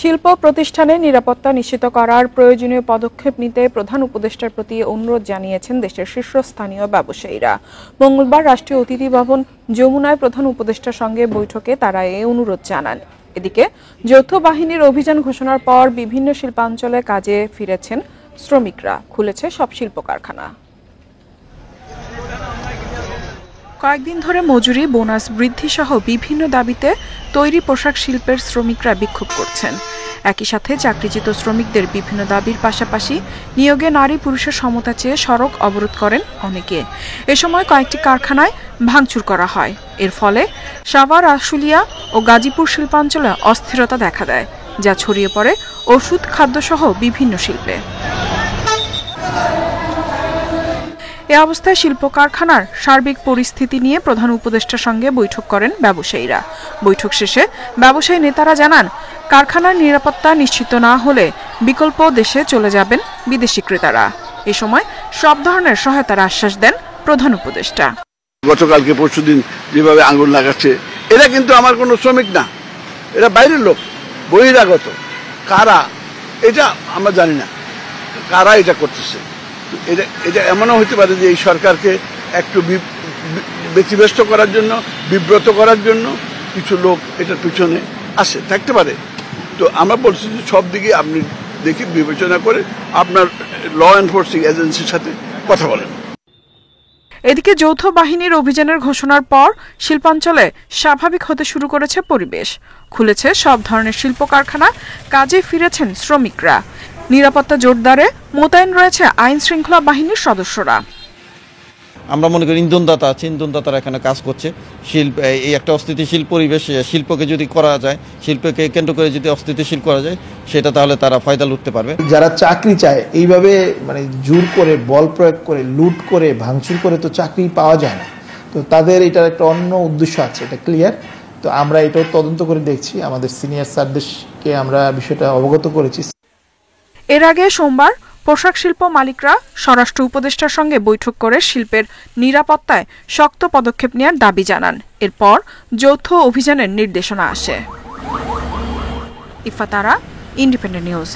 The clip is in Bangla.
শিল্প প্রতিষ্ঠানে নিরাপত্তা নিশ্চিত করার প্রয়োজনীয় পদক্ষেপ নিতে প্রধান উপদেষ্টার প্রতি অনুরোধ জানিয়েছেন দেশের শীর্ষস্থানীয় ব্যবসায়ীরা। মঙ্গলবার রাষ্ট্রীয় অতিথি ভবন যমুনায় প্রধান উপদেষ্টার সঙ্গে বৈঠকে তারা এই অনুরোধ জানান। এদিকে যৌথ বাহিনীর অভিযান ঘোষণার পর বিভিন্ন শিল্পাঞ্চলে কাজে ফিরেছেন শ্রমিকরা, খুলেছে সব শিল্প কারখানা। কয়েকদিন ধরে মজুরি, বোনাস বৃদ্ধি সহ বিভিন্ন দাবিতে তৈরি পোশাক শিল্পের শ্রমিকরা বিক্ষোভ করছেন। একই সাথে চাকরিচ্যুত শ্রমিকদের বিভিন্ন দাবির পাশাপাশি নিয়োগে নারী পুরুষের সমতা চেয়ে সড়ক অবরোধ করেন অনেকে। এ সময় কয়েকটি কারখানায় ভাঙচুর করা হয়। এর ফলে সাভার, আশুলিয়া ও গাজীপুর শিল্পাঞ্চলে অস্থিরতা দেখা দেয়, যা ছড়িয়ে পড়ে ওষুধ, খাদ্যসহ বিভিন্ন শিল্পে। এ অবস্থায় শিল্প কারখানার সার্বিক পরিস্থিতি নিয়ে প্রধান উপদেষ্টার সঙ্গে বৈঠক করেন ব্যবসায়ীরা। বৈঠক শেষে ব্যবসায়ী নেতারা জানান, কারখানার নিরাপত্তা নিশ্চিত না হলে বিকল্প দেশে চলে যাবেন বিদেশি ক্রেতারা। এ সময় সব ধরনের সহায়তার আশ্বাস দেন প্রধান উপদেষ্টা। গতকালকে পরশুদিন যেভাবে আঙুল লাগাচ্ছে, এরা কিন্তু আমার কোনো শ্রমিক না, এরা বাইরের লোক, বহিরাগত। কারা এটা আমরা জানি না, কারা এটা করতেছে। এটা এমনও হতে পারে যে এই সরকারকে একটু ব্যতিব্যস্ত করার জন্য, বিব্রত করার জন্য কিছু লোক এটার পিছনে আসে, থাকতে পারে। তো আমরা বলছি যে সব দিকে আপনি দেখি বিবেচনা করে আপনার ল এনফোর্সিং এজেন্সির সাথে কথা বলেন। এদিকে যৌথ বাহিনীর অভিযানের ঘোষণার পর শিল্পাঞ্চলে স্বাভাবিক হতে শুরু করেছে পরিবেশ, খুলেছে সব ধরনের শিল্প কারখানা, কাজে ফিরেছেন শ্রমিকরা। নিরাপত্তা জোরদারে মোতায়েন রয়েছে আইন শৃঙ্খলা বাহিনীর সদস্যরা। আমরা মনে করি ইন্ধনদাতা আছে, ইন্ধনদাতারা এখানে কাজ করছে। এই একটা অস্থিতিশীল পরিবেশ, শিল্পকে যদি করা যায়, শিল্পকে কেন্দ্র করে যদি অস্থিতিশীল করা যায়, সেটা তাহলে তারা ফায়দা লুটতে পারবে। যারা চাকরি চায় এইভাবে জোর করে, বল প্রয়োগ করে, লুট করে, ভাঙচুর করে তো চাকরি পাওয়া যায় না। তো তাদের এটার একটা অন্য উদ্দেশ্য আছে, এটা ক্লিয়ার। তো আমরা এটাও তদন্ত করে দেখছি, আমাদের সিনিয়র স্যারদেরকে আমরা বিষয়টা অবগত করেছি। এর আগে সোমবার পোশাক শিল্প মালিকরা স্বরাষ্ট্র উপদেষ্টার সঙ্গে বৈঠক করে শিল্পের নিরাপত্তায় শক্ত পদক্ষেপ নেওয়ার দাবি জানান। এরপর যৌথ অভিযানের নির্দেশনা আসে। ইফাতারা, ইন্ডিপেন্ডেন্ট নিউজ।